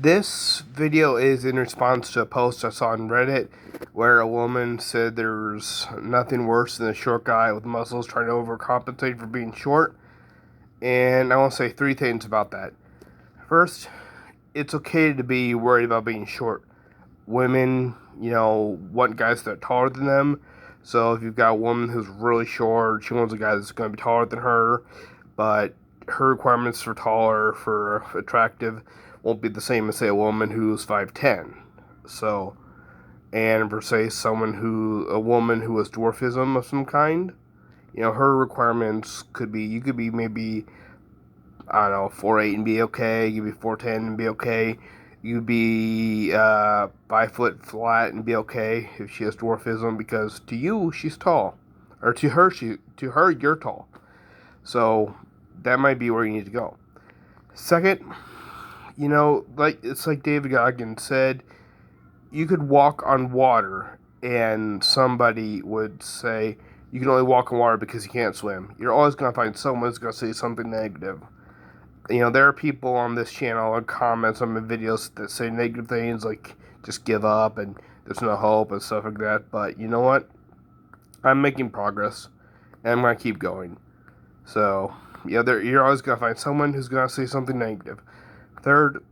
This video is in response to a post I saw on Reddit where a woman said there's nothing worse than a short guy with muscles trying to overcompensate for being short. And I want to say three things about that. First, it's okay to be worried about being short. Women, want guys that are taller than them. So if you've got a woman who's really short, she wants a guy that's going to be taller than her, but her requirements for taller, for attractive, won't be the same as, say, a woman who's 5'10". So, and for, say, a woman who has dwarfism of some kind, her requirements could be, you could be maybe, I don't know, 4'8" and be okay, you could be 4'10" and be okay, you'd be 5 foot flat and be okay if she has dwarfism, because to you, she's tall. Or to her, you're tall. So, that might be where you need to go. Second, it's like David Goggins said, you could walk on water, and somebody would say you can only walk on water because you can't swim. You're always going to find someone who's going to say something negative. There are people on this channel or comments on my videos that say negative things like just give up and there's no hope and stuff like that. But you know what? I'm making progress, and I'm going to keep going. So, you're always going to find someone who's going to say something negative. Third,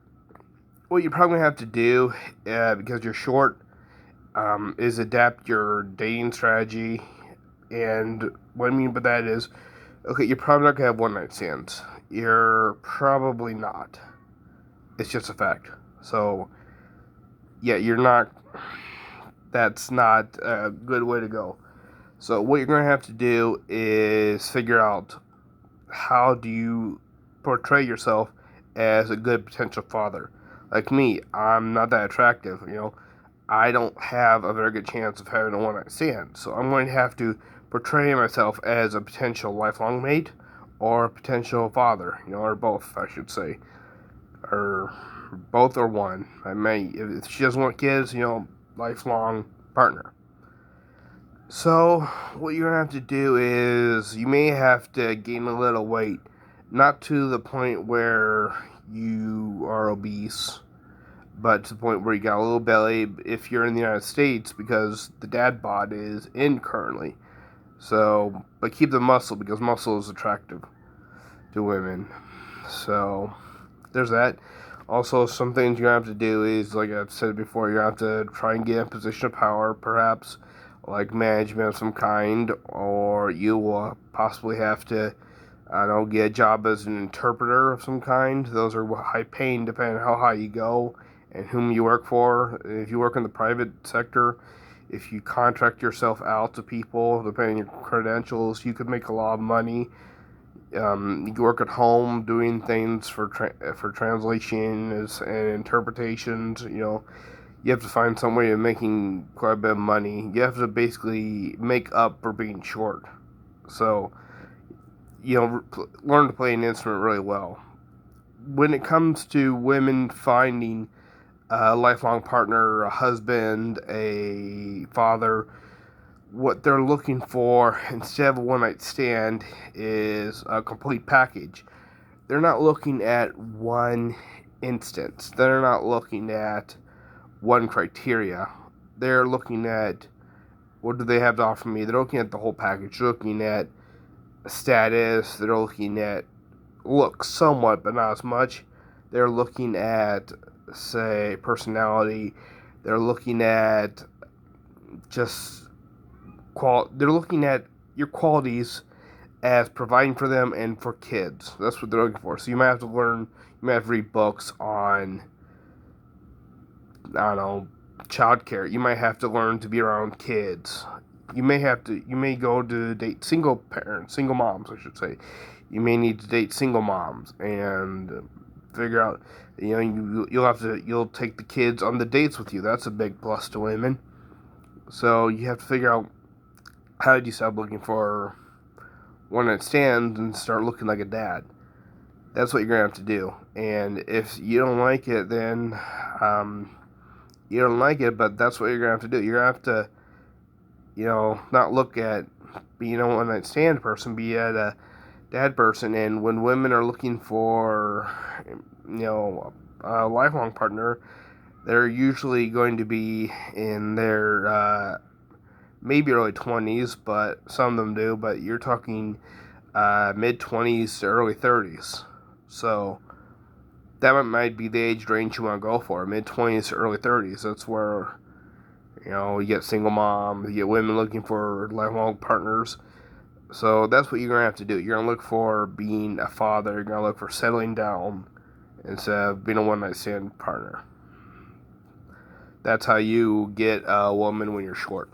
what you probably have to do, because you're short, is adapt your dating strategy. And what I mean by that is, okay, you're probably not going to have one-night stands. You're probably not. It's just a fact. So, yeah, that's not a good way to go. So what you're going to have to do is figure out, how do you portray yourself as a good potential father. Like me, I'm not that attractive, I don't have a very good chance of having a one-night stand. So I'm going to have to portray myself as a potential lifelong mate or a potential father, or both, I should say. Or both or one. If she doesn't want kids, lifelong partner. So, what you're going to have to do is, you may have to gain a little weight. Not to the point where you are obese, but to the point where you got a little belly if you're in the United States, because the dad bod is in currently. So, but keep the muscle, because muscle is attractive to women. So, there's that. Also, some things you're going to have to do is, like I've said before, you're going to have to try and get in a position of power, perhaps, like management of some kind, or you will possibly have to, get a job as an interpreter of some kind. Those are high paying depending on how high you go and whom you work for. If you work in the private sector, if you contract yourself out to people, depending on your credentials, you could make a lot of money. You can work at home doing things for translations and interpretations. You have to find some way of making quite a bit of money. You have to basically make up for being short. So, learn to play an instrument really well. When it comes to women finding a lifelong partner, a husband, a father, what they're looking for instead of a one-night stand is a complete package. They're not looking at one instance. They're not looking at one criteria. They're looking at, what do they have to offer me? They're looking at the whole package. They're looking at status. They're looking at looks somewhat, but not as much. They're looking at, say, personality. They're looking at just they're looking at your qualities as providing for them and for kids. That's what they're looking for. So you might have to read books on, I don't know, childcare. You might have to learn to be around kids. You may go to date single moms, I should say. You may need to date single moms and figure out, you'll take the kids on the dates with you. That's a big plus to women. So you have to figure out, how do you stop looking for one-night stands and start looking like a dad? That's what you're going to have to do. And if you don't like it, then you don't like it, but that's what you're going to have to do. You're going to have to, not look at being a one-night stand person, be at a dad person. And when women are looking for, lifelong partner, they're usually going to be in their maybe early 20s, but some of them do. But you're talking mid 20s to early 30s. So that might be the age range you want to go for, mid 20s to early 30s. That's where, you get single mom, you get women looking for lifelong partners. So that's what you're going to have to do. You're going to look for being a father. You're going to look for settling down instead of being a one-night stand partner. That's how you get a woman when you're short.